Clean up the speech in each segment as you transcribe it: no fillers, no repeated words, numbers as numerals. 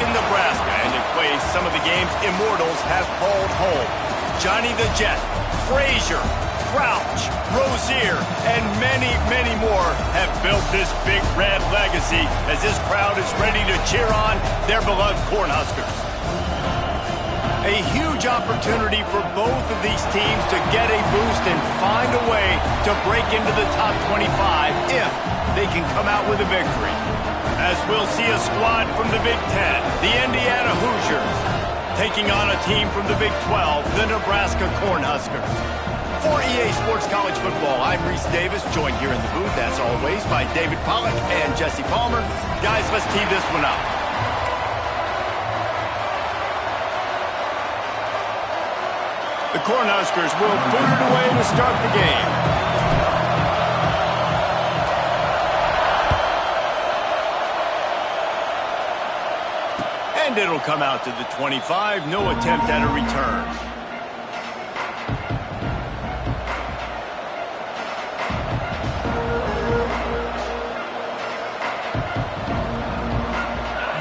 in Nebraska, and a place some of the game's immortals have called home. Johnny the Jet, Frazier, Crouch, Rozier, and many, many more have built this Big Red legacy as this crowd is ready to cheer on their beloved Cornhuskers. A huge opportunity for both of these teams to get a boost and find a way to break into the top 25 if they can come out with a victory. As we'll see a squad from the Big Ten, the Indiana Hoosiers, taking on a team from the Big 12, the Nebraska Cornhuskers. For EA Sports College Football, I'm Reese Davis, joined here in the booth, as always, by David Pollack and Jesse Palmer. Guys, let's tee this one up. The Cornhuskers will boot it away to start the game. And it'll come out to the 25. No attempt at a return.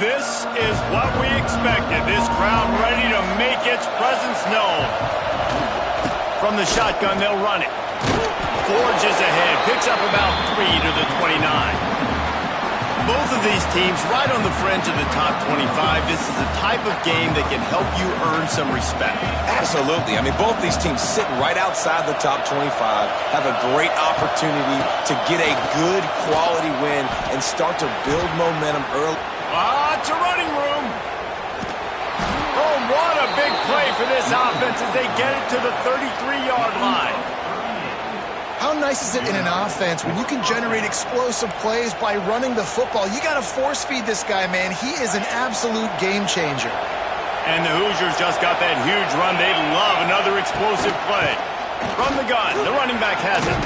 This is what we expected. This crowd ready to make its presence known. From the shotgun, they'll run it. Forges ahead, picks up about 3 to the 29. Both of these teams right on the fringe of the top 25. This is the type of game that can help you earn some respect. Absolutely. I mean, both these teams sitting right outside the top 25 have a great opportunity to get a good quality win and start to build momentum early. Lots of running room. Oh, what a big play for this offense as they get it to the 33-yard line. How nice is it in an offense when you can generate explosive plays by running the football? You got to force feed this guy, man. He is an absolute game changer. And the Hoosiers just got that huge run. They'd love another explosive play. From the gun, the running back has it.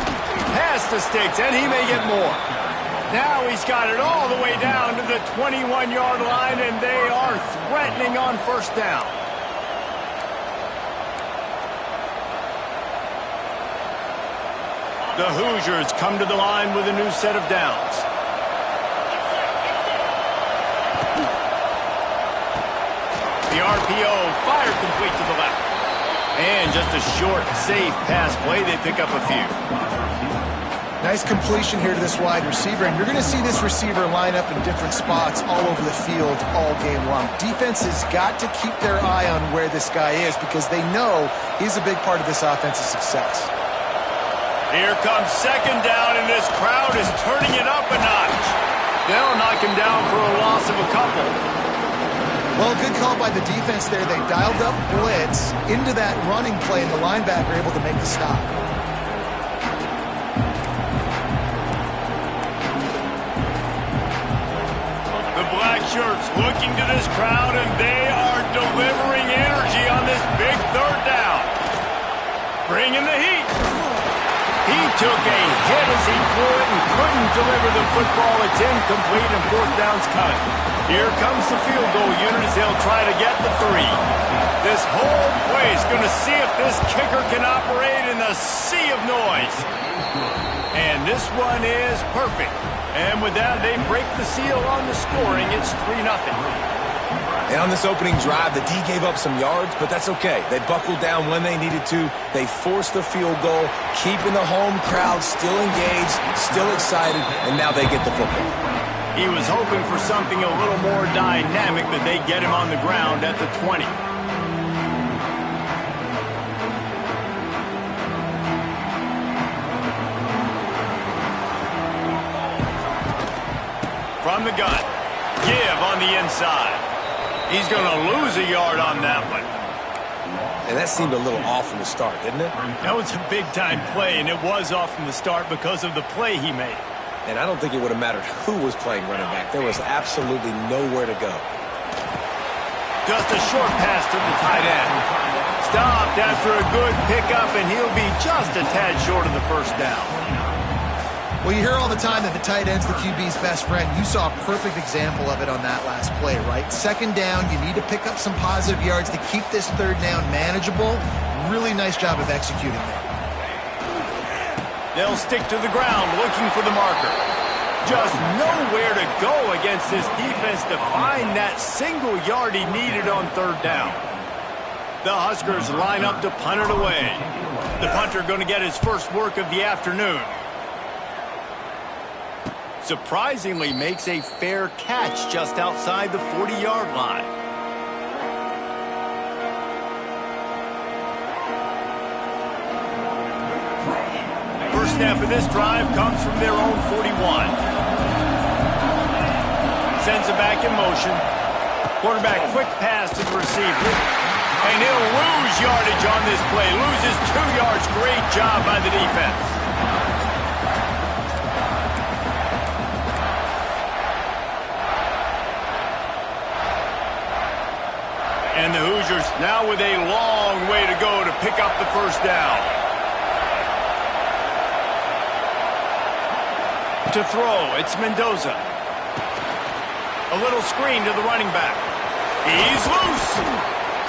Pass to Sticks, and he may get more. Now he's got it all the way down to the 21-yard line, and they are threatening on first down. The Hoosiers come to the line with a new set of downs. The RPO, fire complete to the left. And just a short, safe pass play. They pick up a few. Nice completion here to this wide receiver, and you're going to see this receiver line up in different spots all over the field all game long. Defense has got to keep their eye on where this guy is because they know he's a big part of this offense's success. Here comes second down, and this crowd is turning it up a notch. They'll knock him down for a loss of a couple. Well, good call by the defense there. They dialed up blitz into that running play, and the linebacker able to make the stop. The black shirts looking to this crowd, and they are delivering energy on this big third down. Bringing the heat. He took a hit as he threw it and couldn't deliver the football. It's incomplete and fourth down's coming. Here comes the field goal unit as they'll try to get the 3. This whole place going to see if this kicker can operate in the sea of noise. And this one is perfect. And with that, they break the seal on the scoring. It's 3-0. And on this opening drive, the D gave up some yards, but that's okay. They buckled down when they needed to. They forced the field goal, keeping the home crowd still engaged, still excited, and now they get the football. He was hoping for something a little more dynamic, but they get him on the ground at the 20. From the gun, give on the inside. He's going to lose a yard on that one. And that seemed a little off from the start, didn't it? That was a big-time play, and it was off from the start because of the play he made. And I don't think it would have mattered who was playing running back. There was absolutely nowhere to go. Just a short pass to the tight end. Stopped after a good pickup, and he'll be just a tad short of the first down. Well, you hear all the time that the tight end's the QB's best friend. You saw a perfect example of it on that last play, right? Second down, you need to pick up some positive yards to keep this third down manageable. Really nice job of executing there. They'll stick to the ground looking for the marker. Just nowhere to go against this defense to find that single yard he needed on third down. The Huskers line up to punt it away. The punter going to get his first work of the afternoon. Surprisingly makes a fair catch just outside the 40-yard line. First snap of this drive comes from their own 41. Sends it back in motion. Quarterback quick pass to the receiver. And he'll lose yardage on this play. Loses 2 yards. Great job by the defense. And the Hoosiers now with a long way to go to pick up the first down. To throw, it's Mendoza. A little screen to the running back. He's loose.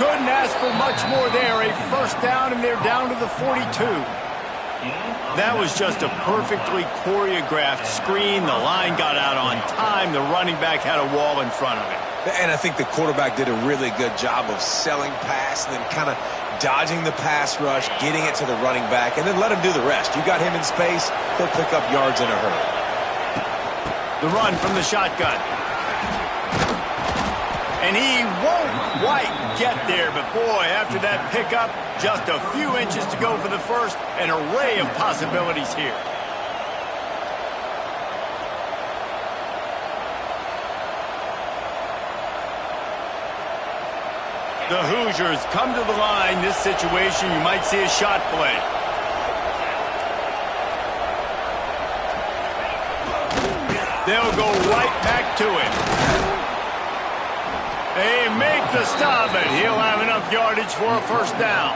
Couldn't ask for much more there. A first down, and they're down to the 42. That was just a perfectly choreographed screen. The line got out on time. The running back had a wall in front of him. And I think the quarterback did a really good job of selling pass and then kind of dodging the pass rush, getting it to the running back, and then let him do the rest. You got him in space, he'll pick up yards in a hurry. The run from the shotgun. And he won't quite get there, but boy, after that pickup, just a few inches to go for the first, an array of possibilities here. The Hoosiers come to the line. This situation, you might see a shot play. They'll go right back to him. They make the stop, and he'll have enough yardage for a first down.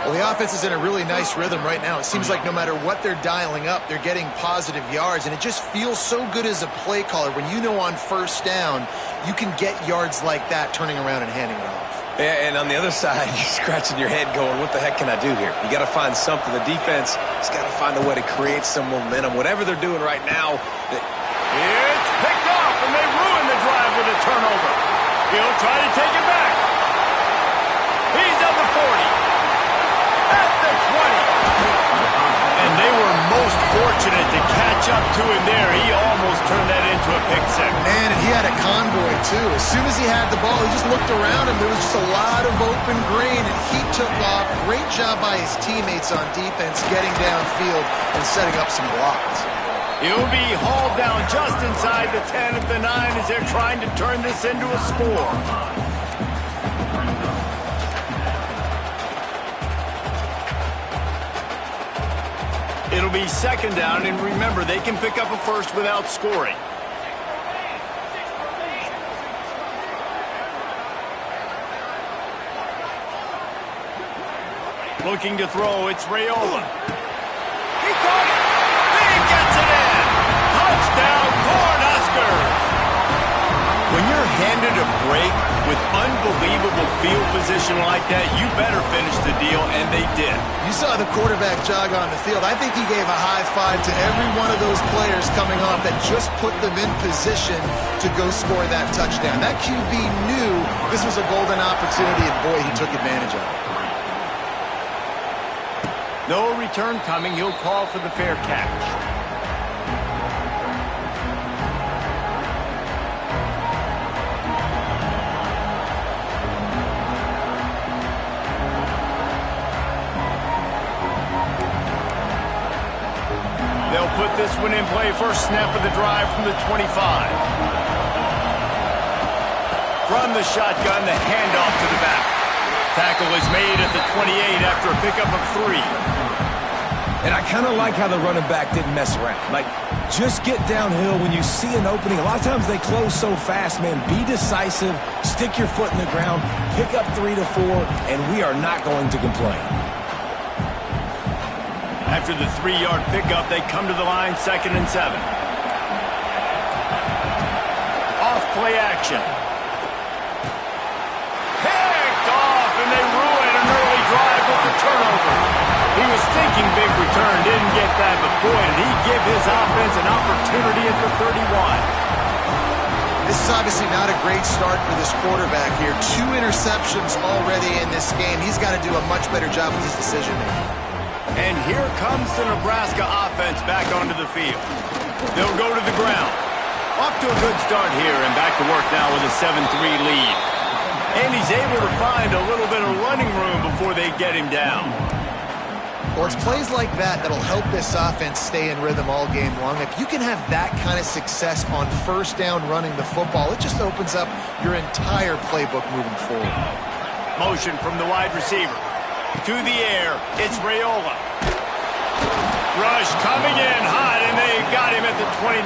Well, the offense is in a really nice rhythm right now. It seems like no matter what they're dialing up, they're getting positive yards, and it just feels so good as a play caller when you know on first down you can get yards like that turning around and handing it off. Yeah, and on the other side, you're scratching your head going, what the heck can I do here? You got to find something. The defense has got to find a way to create some momentum. Whatever they're doing right now. It's picked off, and they ruin the drive with a turnover. He'll try to take it back. He's at the 40. At the 20. And they were most fortunate to catch up to him there. He almost turned that into a pick six. Man, and he had a convoy, too. As soon as he had the ball, he just looked around him. There was just a lot of open green, and he took off. Great job by his teammates on defense, getting downfield and setting up some blocks. He'll be hauled down just inside the 10 at the 9 as they're trying to turn this into a score. It'll be second down, and remember, they can pick up a first without scoring. Looking to throw, it's Raiola. He caught it! He gets it in! Touchdown, Cornhuskers! When you're handed a break with unbelievable field position like that, you better finish the deal, and they did. You saw the quarterback jog on the field. I think he gave a high five to every one of those players coming off that just put them in position to go score that touchdown. That QB knew this was a golden opportunity, and boy, he took advantage of it. No return coming. He'll call for the fair catch. They'll put this one in play. First snap of the drive from the 25. From the shotgun, the handoff to the back. Tackle is made at the 28 after a pickup of 3. And I kind of like how the running back didn't mess around. Like, just get downhill when you see an opening. A lot of times they close so fast, man. Be decisive, stick your foot in the ground, pick up 3 to 4, and we are not going to complain. After the 3-yard pickup, they come to the line, 2nd and 7. Off play action. Picked off, and they ruin an early drive with the turnover. He was thinking Looking big return, didn't get that, but boy, did he give his offense an opportunity at the 31. This is obviously not a great start for this quarterback here. 2 interceptions already in this game. He's got to do a much better job with his decision-making. And here comes the Nebraska offense back onto the field. They'll go to the ground. Off to a good start here and back to work now with a 7-3 lead. And he's able to find a little bit of running room before they get him down. Well, it's plays like that that'll help this offense stay in rhythm all game long. If you can have that kind of success on first down running the football, it just opens up your entire playbook moving forward. Motion from the wide receiver. To the air, it's Raiola. Rush coming in hot, and they got him at the 29.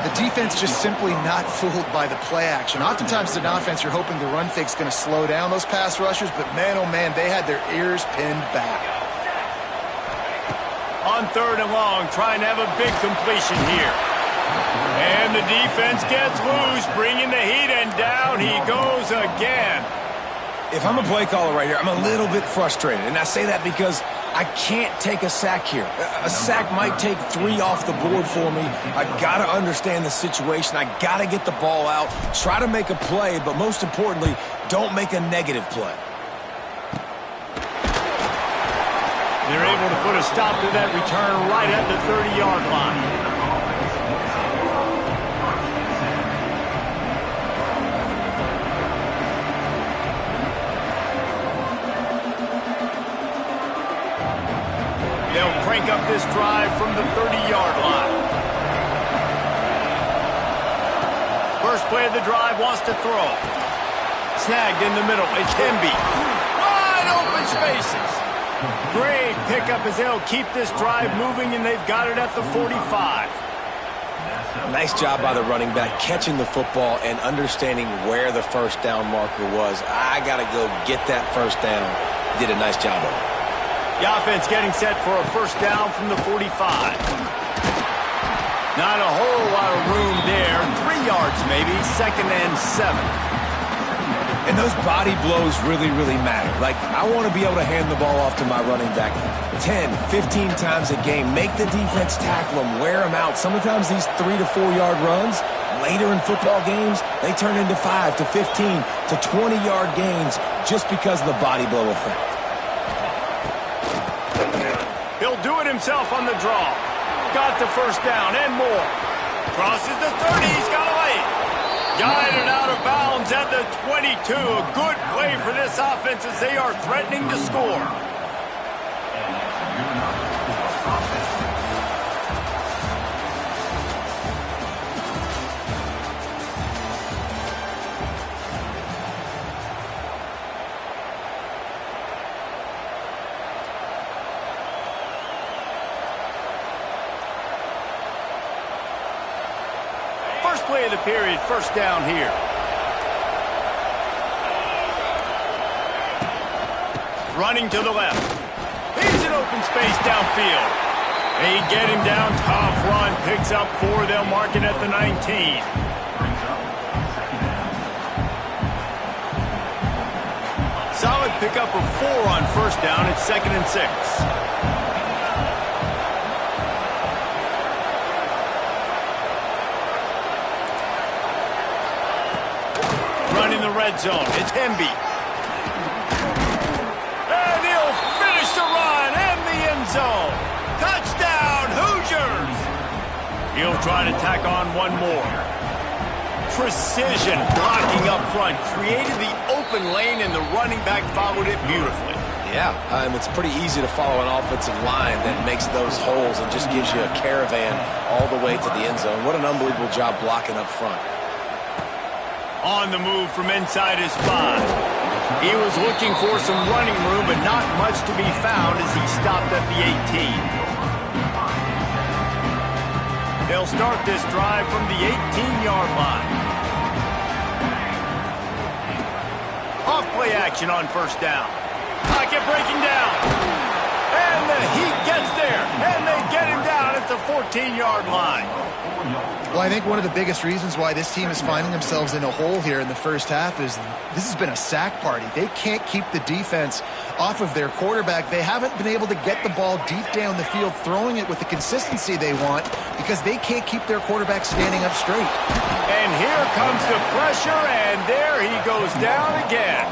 The defense just simply not fooled by the play action. Oftentimes as an offense, you're hoping the run fake's going to slow down those pass rushers, but man, oh man, they had their ears pinned back. On 3rd and long, trying to have a big completion here. And the defense gets loose, bringing the heat, and down he goes again. If I'm a play caller right here, I'm a little bit frustrated. And I say that because I can't take a sack here. A sack might take 3 off the board for me. I got to understand the situation. I got to get the ball out, try to make a play, but most importantly, don't make a negative play. They're able to put a stop to that return right at the 30-yard line. They'll crank up this drive from the 30-yard line. First play of the drive, wants to throw. Snagged in the middle. It can be. Wide open spaces. Great pickup as they'll keep this drive moving, and they've got it at the 45. Nice job by the running back, catching the football and understanding where the first down marker was. I got to go get that first down. Did a nice job of it. The offense getting set for a first down from the 45. Not a whole lot of room there. 3 yards maybe, 2nd and 7. And those body blows really, really matter. Like, I want to be able to hand the ball off to my running back 10, 15 times a game. Make the defense tackle them, wear them out. Sometimes these 3 to 4 yard runs, later in football games, they turn into 5 to 15 to 20 yard gains just because of the body blow effect. He'll do it himself on the draw. Got the first down and more. Crosses the 30. He's got a lane. Guided out of bounds at the 22. A good play for this offense as they are threatening to score. Play of the period, first down here. Running to the left. He's in open space downfield. They get him down, tough run, picks up 4, they'll mark it at the 19. Solid pickup of 4 on first down, it's 2nd and 6. In the red zone, it's Hemby. And he'll finish the run and the end zone. Touchdown, Hoosiers! He'll try to tack on one more. Precision blocking up front, created the open lane, and the running back followed it beautifully. Yeah, and it's pretty easy to follow an offensive line that makes those holes and just gives you a caravan all the way to the end zone. What an unbelievable job blocking up front. On the move from inside his 5. He was looking for some running room, but not much to be found as he stopped at the 18. They'll start this drive from the 18-yard line. Off play action on first down. Pocket breaking down. And the heat gets there, and they get him down at the the 14-yard line. Well, I think one of the biggest reasons why this team is finding themselves in a hole here in the first half is this has been a sack party. They can't keep the defense off of their quarterback. They haven't been able to get the ball deep down the field, throwing it with the consistency they want because they can't keep their quarterback standing up straight. And here comes the pressure, and there he goes down again.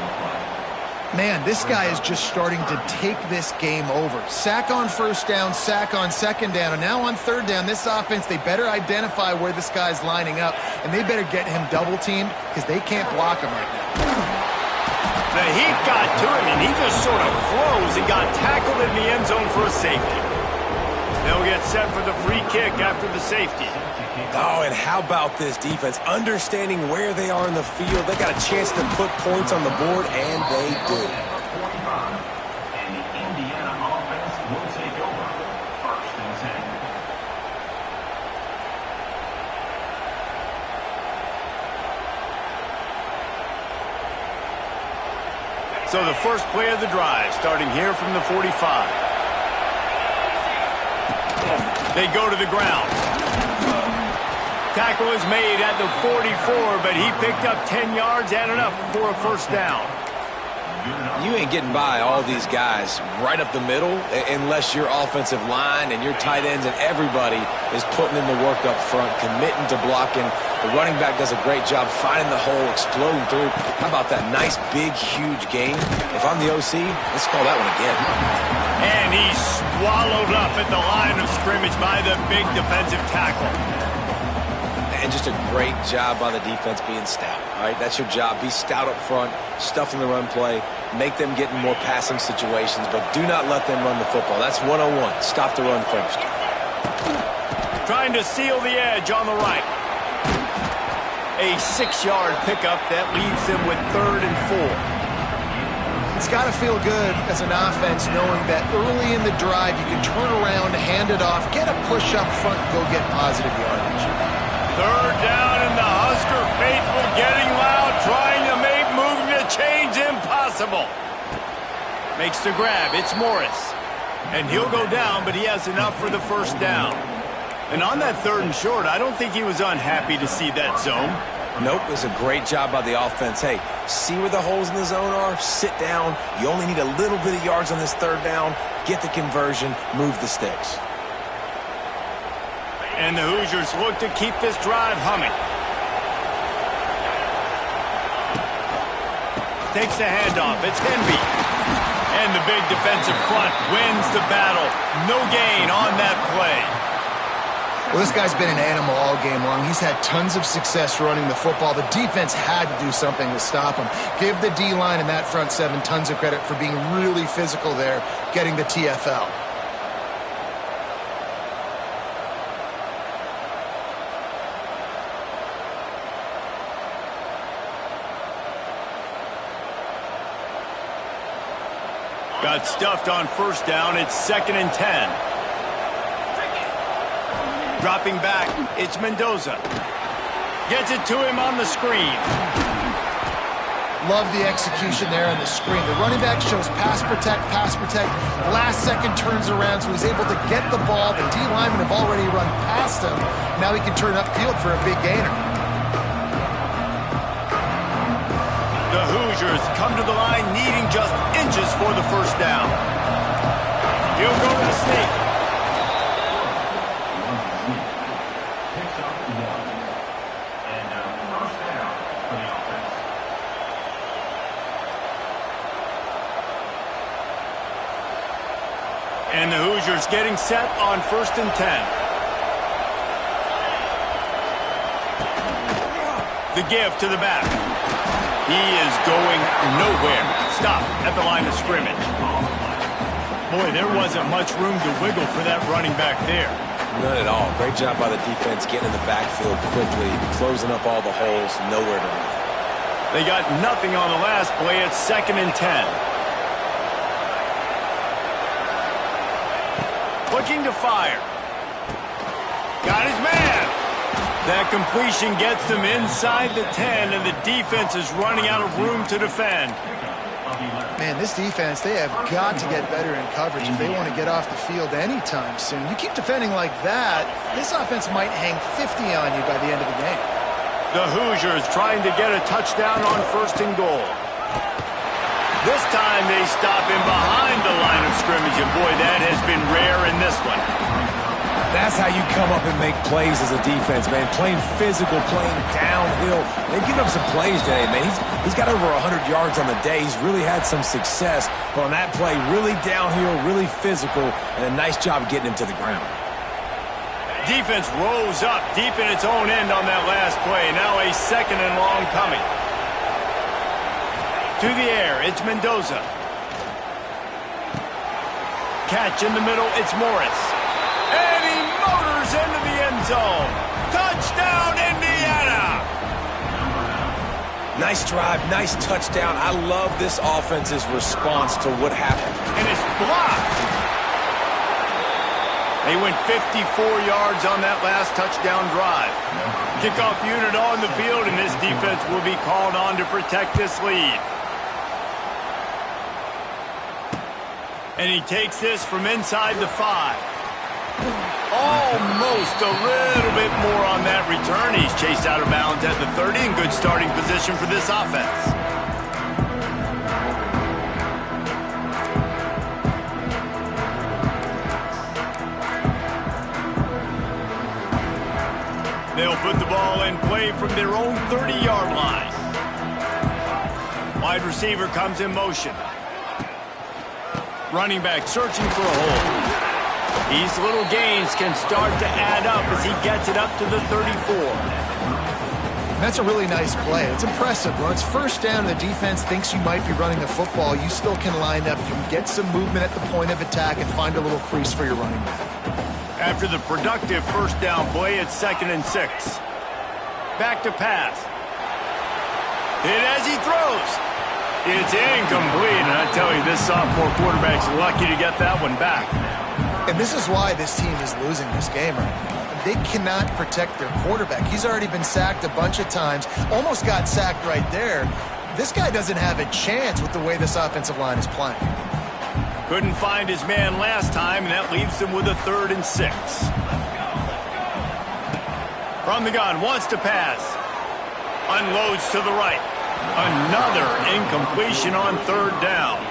Man, this guy is just starting to take this game over. Sack on first down, sack on second down, and now on third down, this offense, they better identify where this guy's lining up, and they better get him double-teamed because they can't block him right now. The heat got to him, and he just sort of froze and got tackled in the end zone for a safety. They'll get set for the free kick after the safety. Oh, and how about this defense? Understanding where they are in the field. They got a chance to put points on the board, and they do. And the Indiana offense will take over. 1st and 10. So the first play of the drive, starting here from the 45. They go to the ground. Tackle is made at the 44, but he picked up 10 yards and enough for a first down. You ain't getting by all these guys right up the middle unless your offensive line and your tight ends and everybody is putting in the work up front, committing to blocking. The running back does a great job finding the hole, exploding through. How about that nice, big, huge game? If I'm the OC, let's call that one again. And he's swallowed up at the line of scrimmage by the big defensive tackle. And just a great job by the defense being stout, all right? That's your job. Be stout up front, stuff in the run play, make them get in more passing situations, but do not let them run the football. That's 101. Stop the run first. Trying to seal the edge on the right. A 6-yard pickup that leaves them with 3rd and 4. It's got to feel good as an offense knowing that early in the drive you can turn around, hand it off, get a push up front, go get positive yardage. 3rd down, and the Husker faithful getting loud, trying to make moving the chains impossible. Makes the grab. It's Morris. And he'll go down, but he has enough for the first down. And on that 3rd and short, I don't think he was unhappy to see that zone. Nope, it was a great job by the offense. Hey, see where the holes in the zone are? Sit down. You only need a little bit of yards on this 3rd down. Get the conversion. Move the sticks. And the Hoosiers look to keep this drive humming. Takes the handoff. It's Henby. And the big defensive front wins the battle. No gain on that play. Well, this guy's been an animal all game long. He's had tons of success running the football. The defense had to do something to stop him. Give the D-line and that front 7 tons of credit for being really physical there, getting the TFL. Got stuffed on first down. It's 2nd and 10. Dropping back, it's Mendoza. Gets it to him on the screen. Love the execution there on the screen. The running back shows pass protect, pass protect. Last second turns around, so he's able to get the ball. The D linemen have already run past him. Now he can turn upfield for a big gainer. The Hoosiers come to the line needing just inches for the first down. He'll go to the sneak. And the Hoosiers getting set on 1st and 10. The give to the back. He is going nowhere. Stop at the line of scrimmage. Boy, there wasn't much room to wiggle for that running back there. None at all. Great job by the defense getting in the backfield quickly, closing up all the holes, nowhere to run. They got nothing on the last play. It's 2nd and 10. Looking to fire. Got his man. That completion gets them inside the 10, and the defense is running out of room to defend. Man, this defense, they have got to get better in coverage if they want to get off the field anytime soon. You keep defending like that, this offense might hang 50 on you by the end of the game. The Hoosiers trying to get a touchdown on 1st and goal. This time they stop him behind the line of scrimmage, and boy, that has been rare in this one. That's how you come up and make plays as a defense, man. Playing physical, playing downhill. They've given up some plays today, man. He's got over 100 yards on the day. He's really had some success. But on that play, really downhill, really physical, and a nice job getting him to the ground. Defense rose up deep in its own end on that last play. Now a 2nd and long coming. To the air, it's Mendoza. Catch in the middle, it's Morris. And he motors into the end zone. Touchdown, Indiana! Nice drive, nice touchdown. I love this offense's response to what happened. And it's blocked. They went 54 yards on that last touchdown drive. Kickoff unit on the field, and this defense will be called on to protect this lead. And he takes this from inside the 5. Almost a little bit more on that return. He's chased out of bounds at the 30 in good starting position for this offense. They'll put the ball in play from their own 30-yard line. Wide receiver comes in motion. Running back searching for a hole. These little gains can start to add up as he gets it up to the 34. That's a really nice play. It's impressive. When it's 1st down and the defense thinks you might be running the football, you still can line up. You can get some movement at the point of attack and find a little crease for your running back. After the productive 1st down play, it's 2nd and 6. Back to pass. Hit as he throws. It's incomplete, and I tell you, this sophomore quarterback's lucky to get that one back. And this is why this team is losing this game right now. They cannot protect their quarterback. He's already been sacked a bunch of times, almost got sacked right there. This guy doesn't have a chance with the way this offensive line is playing. Couldn't find his man last time, and that leaves him with a 3rd and 6. From the gun, wants to pass. Unloads to the right. Another incompletion on 3rd down.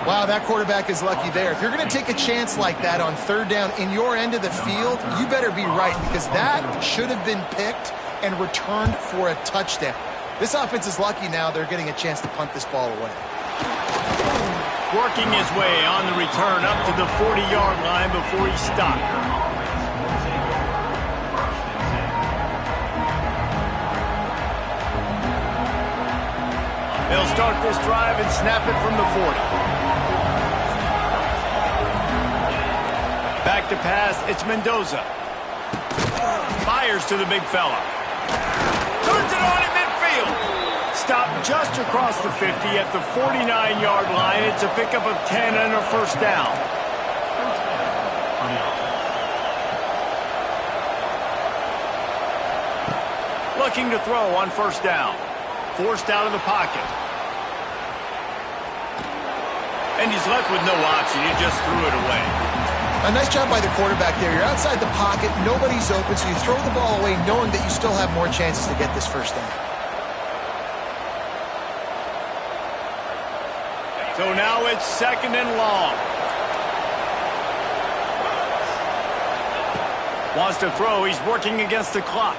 Wow, that quarterback is lucky there. If you're going to take a chance like that on 3rd down in your end of the field, you better be right, because that should have been picked and returned for a touchdown. This offense is lucky now they're getting a chance to punt this ball away. Working his way on the return up to the 40-yard line before he stopped. They'll start this drive and snap it from the 40. Back to pass, it's Mendoza. Fires to the big fella. Turns it on in midfield. Stopped just across the 50 at the 49-yard line. It's a pickup of 10 and a 1st down. Looking to throw on 1st down. Forced out of the pocket. And he's left with no option. He just threw it away. A nice job by the quarterback there. You're outside the pocket. Nobody's open, so you throw the ball away knowing that you still have more chances to get this 1st down. So now it's 2nd and long. Wants to throw. He's working against the clock.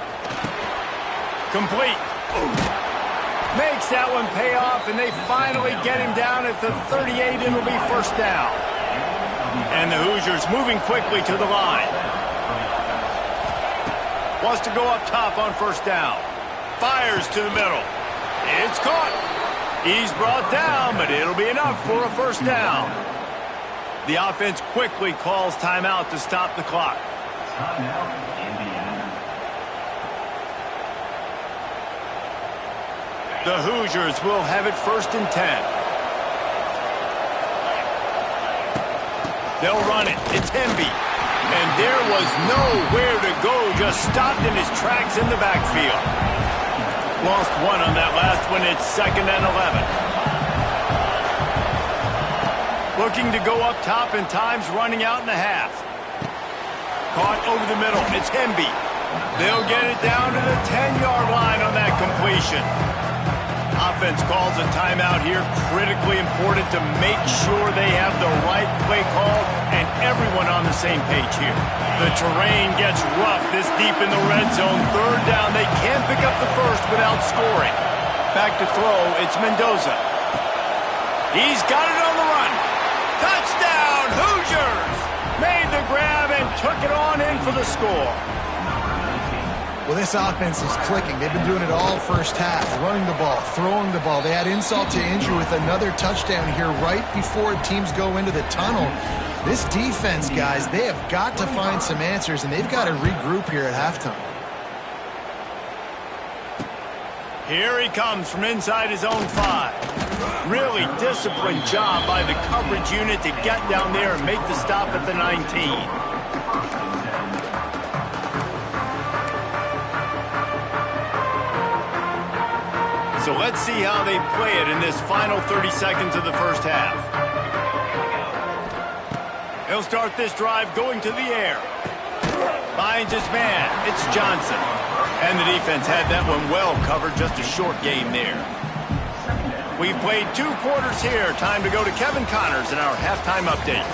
Complete. Makes that one pay off, and they finally get him down at the 38. It'll be 1st down. And the Hoosiers moving quickly to the line. Wants to go up top on 1st down. Fires to the middle. It's caught. He's brought down, but it'll be enough for a 1st down. The offense quickly calls timeout to stop the clock. Timeout, Indiana. The Hoosiers will have it 1st and 10. They'll run it. It's Hemby. And there was nowhere to go. Just stopped in his tracks in the backfield. Lost one on that last one. It's 2nd and 11. Looking to go up top, and time's running out in the half. Caught over the middle. It's Hemby. They'll get it down to the 10-yard line on that completion. Offense calls a timeout here. Critically important to make sure they have the right play call and everyone on the same page here. The terrain gets rough this deep in the red zone. Third down, they can't pick up the first without scoring. Back to throw, it's Mendoza. He's got it on the run. Touchdown, Hoosiers! Made the grab and took it on in for the score. Well, this offense is clicking. They've been doing it all first half, running the ball, throwing the ball. They had insult to injury with another touchdown here right before teams go into the tunnel. This defense, guys, they have got to find some answers, and they've got to regroup here at halftime. Here he comes from inside his own 5. Really disciplined job by the coverage unit to get down there and make the stop at the 19. So let's see how they play it in this final 30 seconds of the first half. He'll start this drive going to the air. Finds his man. It's Johnson. And the defense had that one well covered. Just a short game there. We've played 2 quarters here. Time to go to Kevin Connors in our halftime update.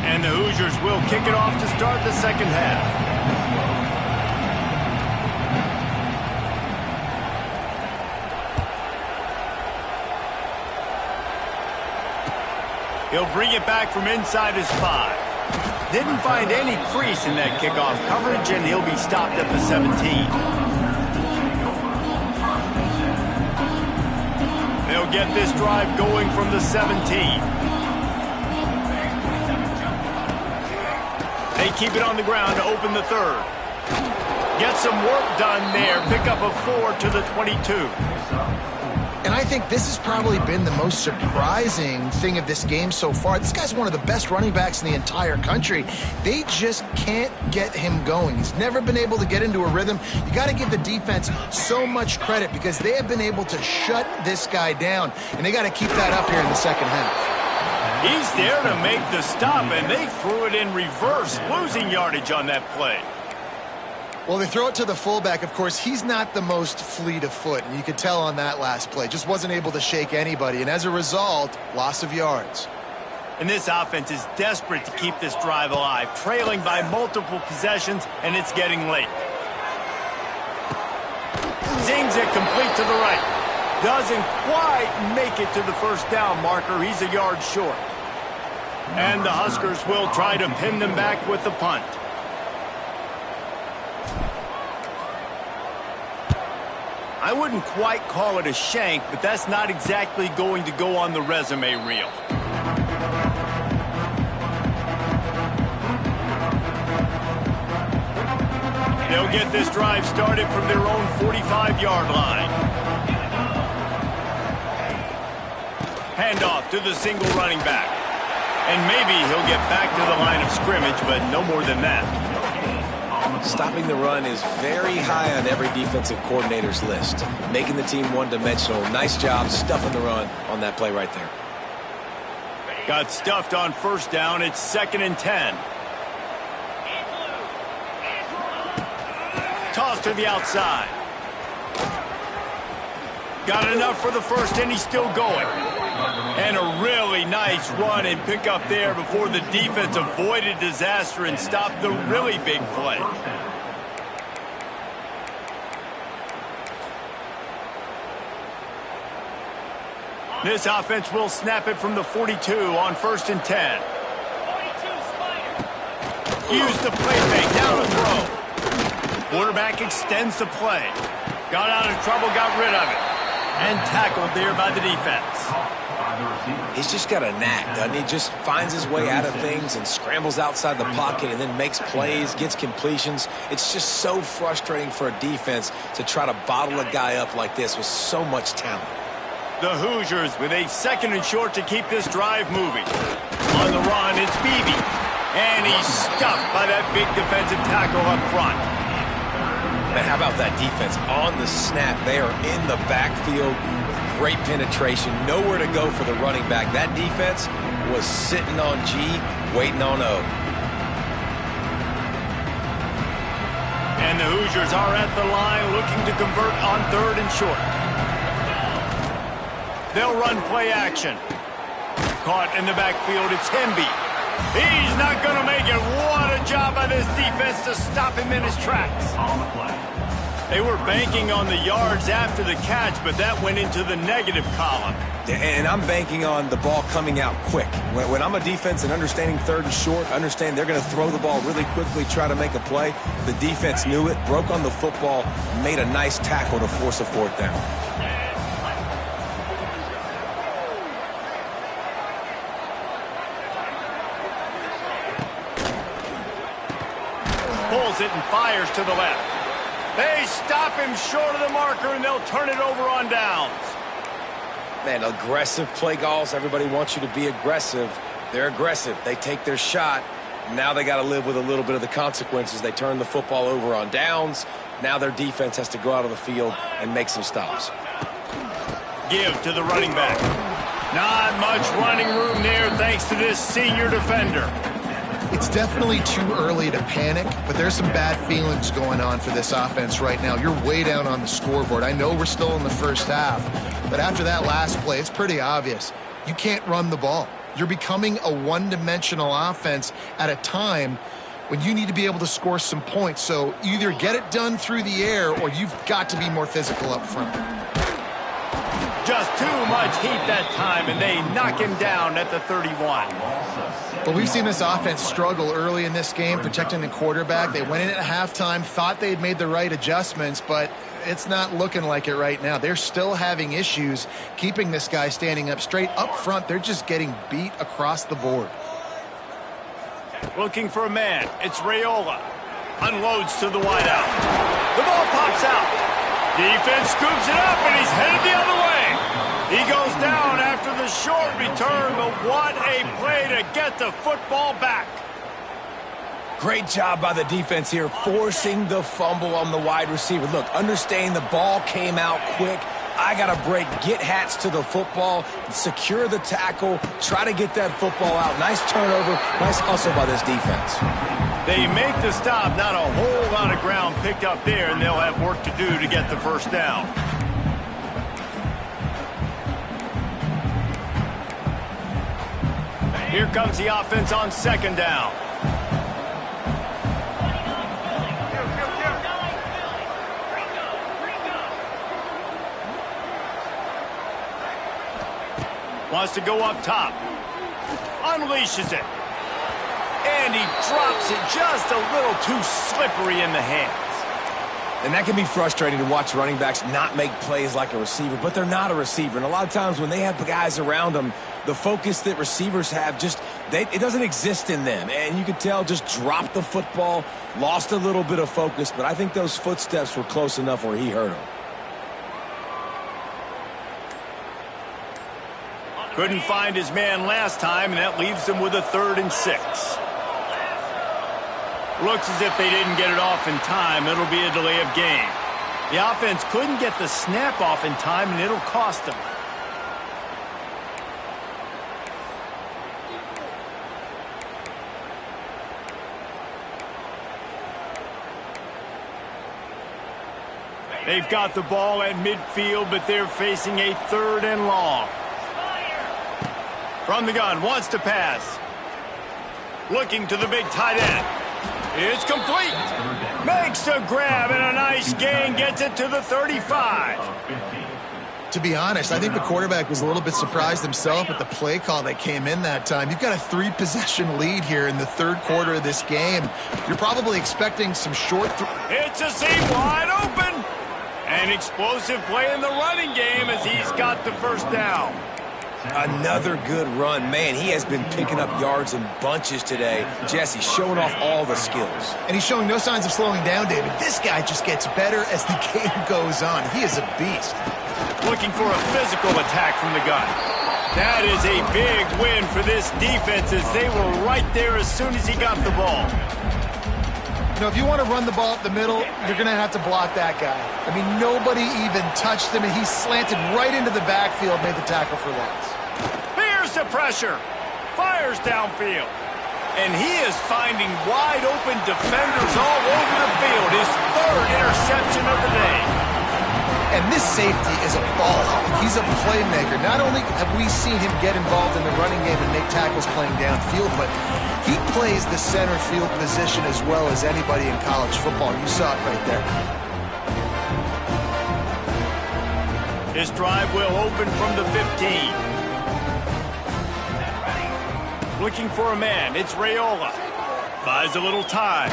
And the Hoosiers will kick it off to start the second half. He'll bring it back from inside his 5. Didn't find any crease in that kickoff coverage, and he'll be stopped at the 17. They'll get this drive going from the 17. They keep it on the ground to open the third. Get some work done there. Pick up a 4 to the 22. And I think this has probably been the most surprising thing of this game so far. This guy's one of the best running backs in the entire country. They just can't get him going. He's never been able to get into a rhythm. You got to give the defense so much credit because they have been able to shut this guy down, and they got to keep that up here in the second half. He's there to make the stop, and they threw it in reverse, losing yardage on that play. Well, they throw it to the fullback. Of course, he's not the most fleet of foot, and you could tell on that last play. Just wasn't able to shake anybody, and as a result, loss of yards. And this offense is desperate to keep this drive alive, trailing by multiple possessions, and it's getting late. Zings it complete to the right. Doesn't quite make it to the first down marker. He's a yard short. And the Huskers will try to pin them back with the punt. I wouldn't quite call it a shank, but that's not exactly going to go on the resume reel. They'll get this drive started from their own 45-yard line. Handoff to the single running back. And maybe he'll get back to the line of scrimmage, but no more than that. Stopping the run is very high on every defensive coordinator's list. Making the team one-dimensional. Nice job stuffing the run on that play right there. Got stuffed on first down. It's 2nd and 10. Toss to the outside. Got enough for the first, and he's still going. And a really nice run and pick up there before the defense avoided disaster and stopped the really big play. This offense will snap it from the 42 on 1st and 10. Use the play fake, down to throw. Quarterback extends the play. Got out of trouble, got rid of it. And tackled there by the defense. He's just got a knack, doesn't he? Just finds his way out of things and scrambles outside the pocket and then makes plays, gets completions. It's just so frustrating for a defense to try to bottle a guy up like this with so much talent. The Hoosiers with a 2nd and short to keep this drive moving. On the run, it's Beebe. And he's stuffed by that big defensive tackle up front. Man, how about that defense? On the snap, they are in the backfield with great penetration. Nowhere to go for the running back. That defense was sitting on G, waiting on O. And the Hoosiers are at the line looking to convert on 3rd and short. They'll run play action. Caught in the backfield, it's Hemby. He's not going to make it. What a job by this defense to stop him in his tracks. They were banking on the yards after the catch, but that went into the negative column. And I'm banking on the ball coming out quick. When I'm a defense and understanding 3rd and short, understand they're going to throw the ball really quickly, try to make a play. The defense knew it, broke on the football, made a nice tackle to force a 4th down. Pulls it and fires to the left. They stop him short of the marker, and they'll turn it over on downs. Man, aggressive play calls. Everybody wants you to be aggressive. They're aggressive. They take their shot. Now they got to live with a little bit of the consequences. They turn the football over on downs. Now their defense has to go out of the field and make some stops. Give to the running back. Not much running room there thanks to this senior defender. It's definitely too early to panic, but there's some bad feelings going on for this offense right now. You're way down on the scoreboard. I know we're still in the first half, but after that last play, it's pretty obvious. You can't run the ball. You're becoming a one-dimensional offense at a time when you need to be able to score some points. So either get it done through the air or you've got to be more physical up front. Just too much heat that time, and they knock him down at the 31. But we've seen this offense struggle early in this game, protecting the quarterback. They went in at halftime, thought they had made the right adjustments, but it's not looking like it right now. They're still having issues keeping this guy standing up straight. Up front, they're just getting beat across the board. Looking for a man. It's Raiola. Unloads to the wideout. The ball pops out. Defense scoops it up, and he's headed the other way. He goes down after the short return, but what a play to get the football back. Great job by the defense here, forcing the fumble on the wide receiver. Look, understanding the ball came out quick. I got to break, get Hats to the football, secure the tackle, try to get that football out. Nice turnover, nice hustle by this defense. They make the stop, not a whole lot of ground picked up there, and they'll have work to do to get the first down. Here comes the offense on 2nd down. Wants to go up top. Unleashes it. And he drops it just a little too slippery in the hands. And that can be frustrating to watch running backs not make plays like a receiver, but they're not a receiver. And a lot of times when they have guys around them, the focus that receivers have it doesn't exist in them. And you could tell just dropped the football, lost a little bit of focus, but I think those footsteps were close enough where he hurt him. Couldn't find his man last time, and that leaves them with a 3rd and 6. Looks as if they didn't get it off in time. It'll be a delay of game. The offense couldn't get the snap off in time, and it'll cost them. They've got the ball at midfield, but they're facing a 3rd and long. From the gun, wants to pass. Looking to the big tight end. It's complete. Makes a grab and a nice gain. Gets it to the 35. To be honest, I think the quarterback was a little bit surprised himself at the play call that came in that time. You've got a 3-possession lead here in the 3rd quarter of this game. You're probably expecting some short... It's a seam wide open. An explosive play in the running game as he's got the first down. Another good run. Man, he has been picking up yards in bunches today. Jesse showing off all the skills. And he's showing no signs of slowing down, David. This guy just gets better as the game goes on. He is a beast. Looking for a physical attack from the gun. That is a big win for this defense as they were right there as soon as he got the ball. You know, if you want to run the ball up the middle, you're going to have to block that guy. I mean, nobody even touched him, and he slanted right into the backfield, made the tackle for loss. Here's the pressure. Fires downfield. And he is finding wide-open defenders all over the field. His third interception of the day. And this safety is a ball hawk. He's a playmaker. Not only have we seen him get involved in the running game and make tackles playing downfield, but he plays the center field position as well as anybody in college football. You saw it right there. His drive will open from the 15. Looking for a man. It's Raiola. Buys a little time.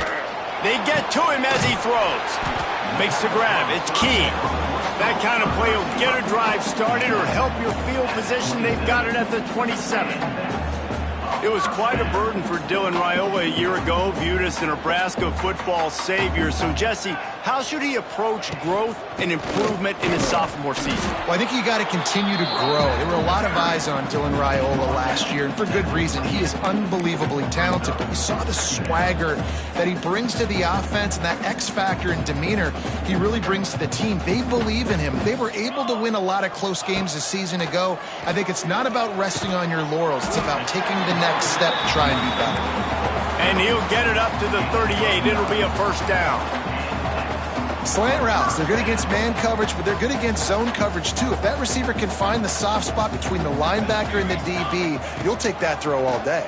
They get to him as he throws. Makes the grab. It's key. That kind of play will get a drive started or help your field position. They've got it at the 27. It was quite a burden for Dylan Raiola a year ago, viewed as the Nebraska football savior. So, Jesse, how should he approach growth and improvement in his sophomore season? Well, I think you got to continue to grow. There were a lot of eyes on Dylan Raiola last year, and for good reason. He is unbelievably talented, but you saw the swagger that he brings to the offense and that X factor and demeanor he really brings to the team. They believe in him. They were able to win a lot of close games a season ago. I think it's not about resting on your laurels. It's about taking the next step to try and be better. And he'll get it up to the 38. It'll be a first down. Slant routes, they're good against man coverage, but they're good against zone coverage too. If that receiver can find the soft spot between the linebacker and the DB, you'll take that throw all day.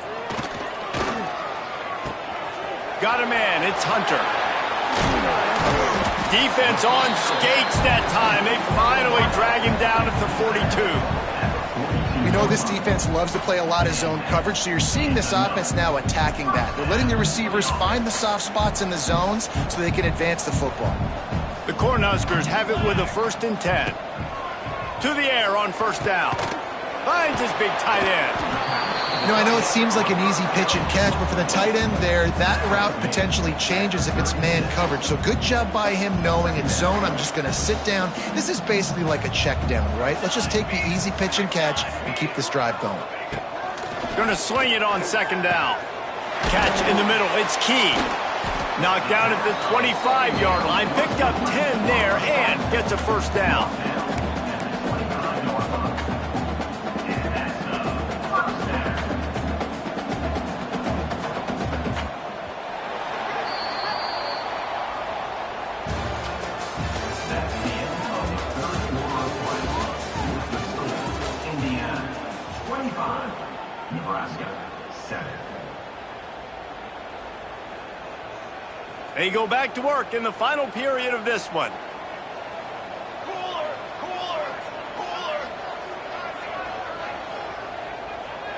Got a man, it's Hunter. Defense on skates that time. They finally drag him down at the 42. We know this defense loves to play a lot of zone coverage, so you're seeing this offense now attacking that. They're letting the receivers find the soft spots in the zones so they can advance the football. The Cornhuskers have it with a 1st and 10. To the air on first down. Finds his big tight end. You know, I know it seems like an easy pitch and catch, but for the tight end there, that route potentially changes if it's man coverage. So good job by him knowing in zone, I'm just going to sit down. This is basically like a check down, right? Let's just take the easy pitch and catch and keep this drive going. Going to swing it on 2nd down. Catch in the middle. It's key. Knocked down at the 25-yard line. Picked up 10 there and gets a first down. Nebraska 7. They go back to work in the final period of this one.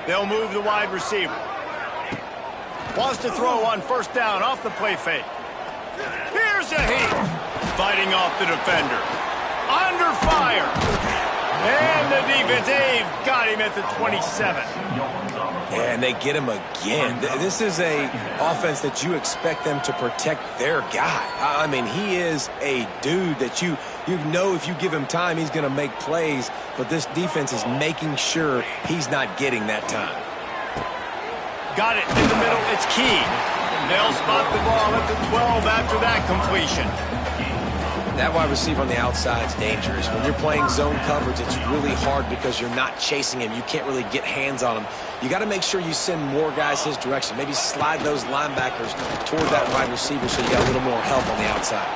They'll move the wide receiver. Wants to throw on first down off the play fake. Here's a heat. Fighting off the defender. Under fire. And the defense, they've got him at the 27. And they get him again. This is a offense that you expect them to protect their guy. I mean, he is a dude that you know if you give him time, he's going to make plays. But this defense is making sure he's not getting that time. Got it in the middle. It's key. They'll spot the ball at the 12 after that completion. That wide receiver on the outside is dangerous. When you're playing zone coverage, it's really hard because you're not chasing him. You can't really get hands on him. You got to make sure you send more guys his direction. Maybe slide those linebackers toward that wide receiver so you got a little more help on the outside.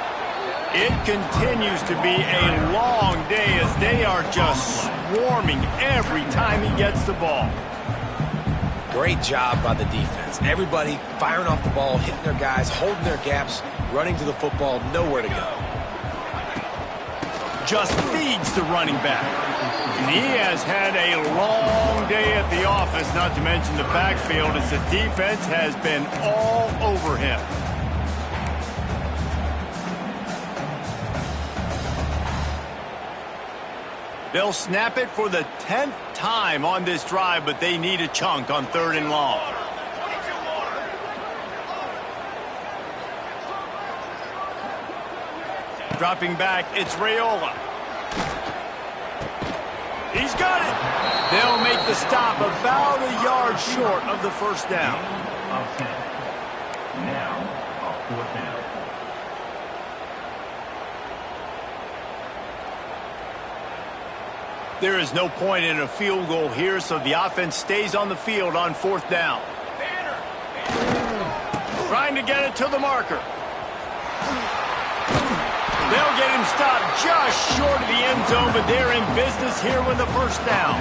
It continues to be a long day as they are just swarming every time he gets the ball. Great job by the defense. Everybody firing off the ball, hitting their guys, holding their gaps, running to the football, nowhere to go. Just feeds the running back. And he has had a long day at the office, not to mention the backfield, as the defense has been all over him. They'll snap it for the 10th time on this drive, but they need a chunk on 3rd and long. Dropping back, it's Raiola. He's got it. They'll make the stop about a yard short of the first down. Now, a fourth down. There is no point in a field goal here, so the offense stays on the field on fourth down. Trying to get it to the marker. They'll get him stopped just short of the end zone, but they're in business here with the first down.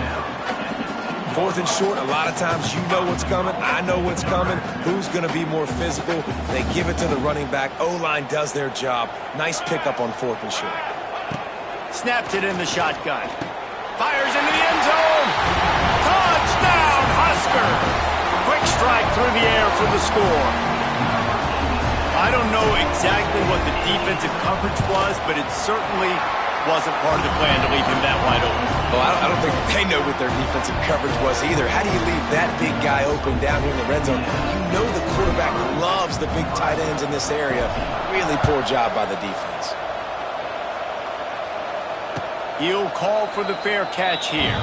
Fourth and short, a lot of times you know what's coming. I know what's coming. Who's going to be more physical? They give it to the running back. O-line does their job. Nice pickup on fourth and short. Snaps it in the shotgun. Fires into the end zone. Touchdown, Husker. Quick strike through the air for the score. I don't know exactly what the defensive coverage was, but it certainly wasn't part of the plan to leave him that wide open. Well, I don't think they know what their defensive coverage was either. How do you leave that big guy open down here in the red zone? You know the quarterback loves the big tight ends in this area. Really poor job by the defense. He'll call for the fair catch here.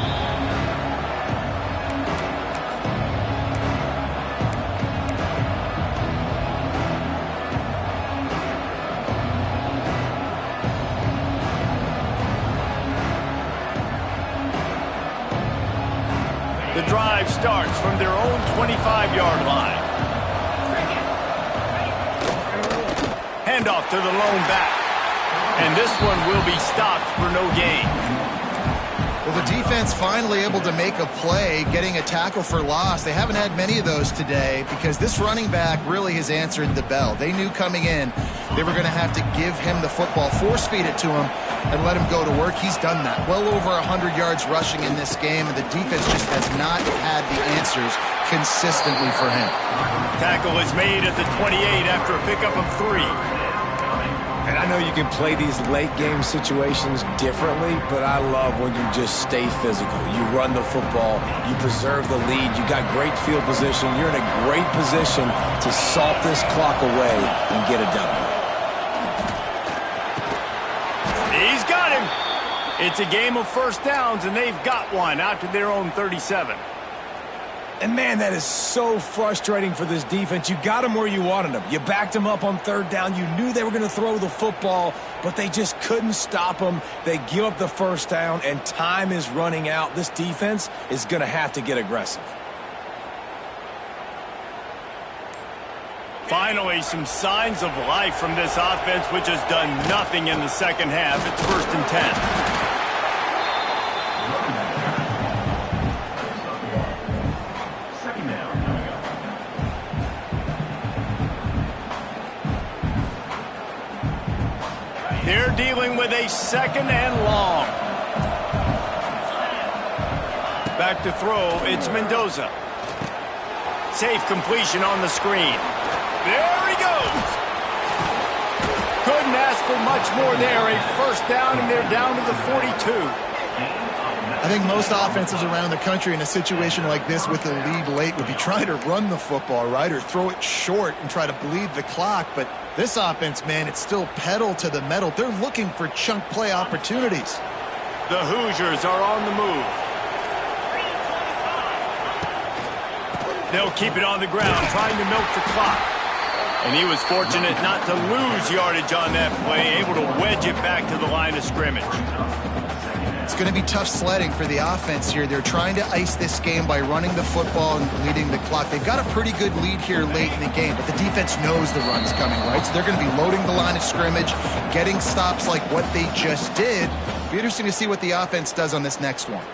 The drive starts from their own 25-yard line. Handoff to the lone back. And this one will be stopped for no gain. Well, the defense finally able to make a play, getting a tackle for loss. They haven't had many of those today because this running back really has answered the bell. They knew coming in they were going to have to give him the football, force feed it to him, and let him go to work. He's done that. Well over 100 yards rushing in this game, and the defense just has not had the answers consistently for him. Tackle is made at the 28 after a pickup of 3. And I know you can play these late game situations differently, but I love when you just stay physical. You run the football, you preserve the lead, you got great field position, you're in a great position to salt this clock away and get a W. He's got him. It's a game of first downs, and they've got one out to their own 37. And, man, that is so frustrating for this defense. You got them where you wanted them. You backed them up on third down. You knew they were going to throw the football, but they just couldn't stop them. They give up the first down, and time is running out. This defense is going to have to get aggressive. Finally, some signs of life from this offense, which has done nothing in the second half. It's 1st and 10. They're dealing with a 2nd and long. Back to throw, it's Mendoza. Safe completion on the screen. There he goes. Couldn't ask for much more there. A first down, and they're down to the 42. I think most offenses around the country in a situation like this with a lead late would be trying to run the football, right, or throw it short and try to bleed the clock. But this offense, man, it's still pedal to the metal. They're looking for chunk play opportunities. The Hoosiers are on the move. They'll keep it on the ground, trying to milk the clock. And he was fortunate not to lose yardage on that play, able to wedge it back to the line of scrimmage. It's going to be tough sledding for the offense here. They're trying to ice this game by running the football and leading the clock. They've got a pretty good lead here late in the game, but the defense knows the run's coming, right? So they're going to be loading the line of scrimmage, getting stops like what they just did. It'll be interesting to see what the offense does on this next one.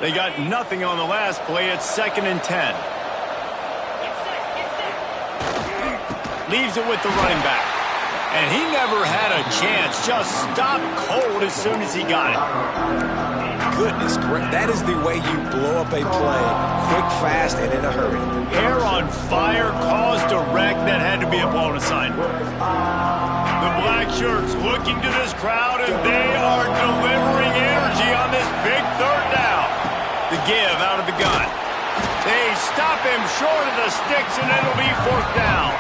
They got nothing on the last play. It's 2nd and 10. Leaves it with the running back. And he never had a chance. Just stopped cold as soon as he got it. Goodness, that is the way you blow up a play. Quick, fast, and in a hurry. Hair on fire, caused a wreck. That had to be a blown assignment. The black shirts looking to this crowd, and they are delivering energy on this big third down. The give out of the gun. They stop him short of the sticks, and it'll be 4th down.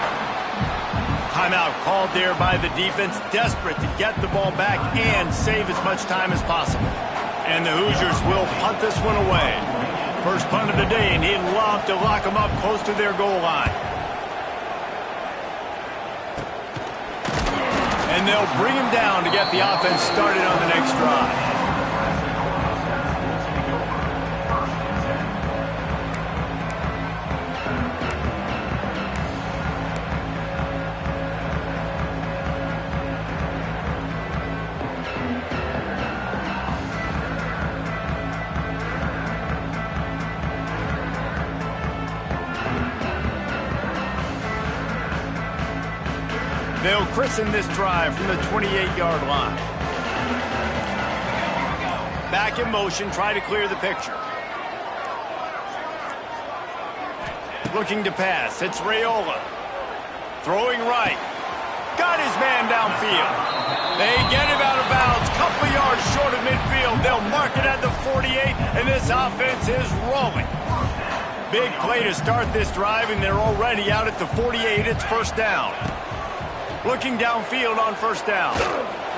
Timeout called there by the defense, desperate to get the ball back and save as much time as possible. And the Hoosiers will punt this one away. First punt of the day, and he'd love to lock them up close to their goal line. And they'll bring him down to get the offense started on the next drive. They'll christen this drive from the 28-yard line. Back in motion, try to clear the picture. Looking to pass, it's Raiola. Throwing right. Got his man downfield. They get him out of bounds, couple yards short of midfield. They'll mark it at the 48, and this offense is rolling. Big play to start this drive, and they're already out at the 48. It's first down. Looking downfield on first down.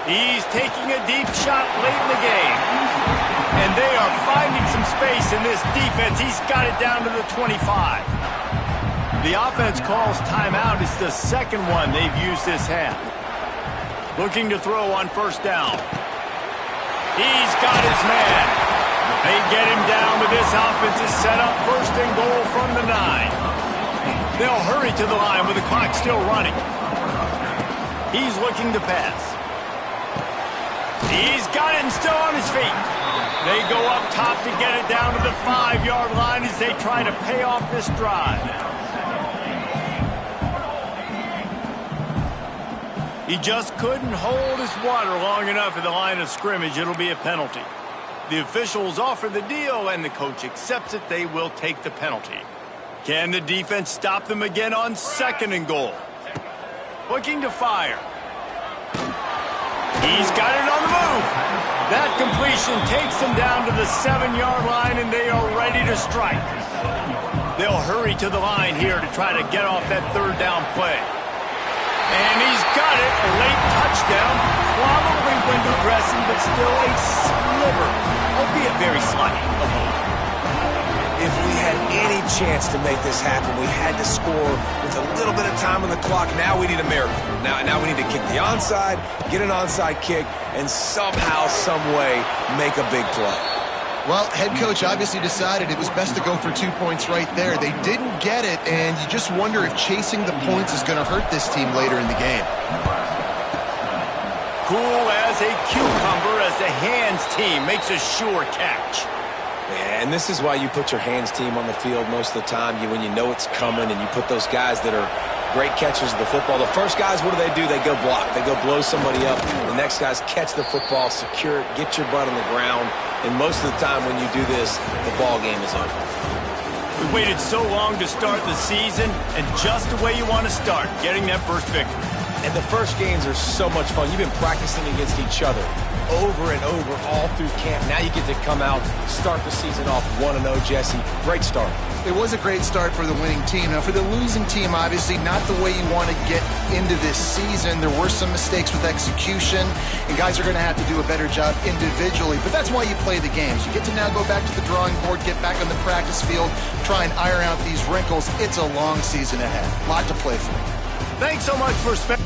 He's taking a deep shot late in the game. And they are finding some space in this defense. He's got it down to the 25. The offense calls timeout. It's the second one they've used this half. Looking to throw on first down. He's got his man. They get him down, but this offense is set up first and goal from the 9. They'll hurry to the line with the clock still running. He's looking to pass. He's got it and still on his feet. They go up top to get it down to the 5-yard line as they try to pay off this drive. He just couldn't hold his water long enough at the line of scrimmage. It'll be a penalty. The officials offer the deal, and the coach accepts it. They will take the penalty. Can the defense stop them again on second and goal? Looking to fire. He's got it on the move. That completion takes them down to the 7-yard line, and they are ready to strike. They'll hurry to the line here to try to get off that third down play. And he's got it. A late touchdown. Probably window dressing, but still a sliver, albeit very slight, of hope. If we had any chance to make this happen, we had to score with a little bit of time on the clock. Now we need a miracle. Now we need to kick the onside, get an onside kick, and somehow, some way, make a big play. Well, head coach obviously decided it was best to go for 2 points right there. They didn't get it, and you just wonder if chasing the points is going to hurt this team later in the game. Cool as a cucumber as the hands team makes a sure catch. And this is why you put your hands team on the field most of the time. When you know it's coming, and you put those guys that are great catchers of the football. The first guys, what do? They go block. They go blow somebody up. The next guys catch the football, secure it, get your butt on the ground. And most of the time when you do this, the ball game is over. We waited so long to start the season, and just the way you want to start, getting that first victory. And the first games are so much fun. You've been practicing against each other over and over all through camp. Now you get to come out, start the season off 1-0, Jesse. Great start. It was a great start for the winning team. Now, for the losing team, obviously not the way you want to get into this season. There were some mistakes with execution, and guys are going to have to do a better job individually. But that's why you play the games. You get to now go back to the drawing board, get back on the practice field, try and iron out these wrinkles. It's a long season ahead. A lot to play for. Thanks so much for spending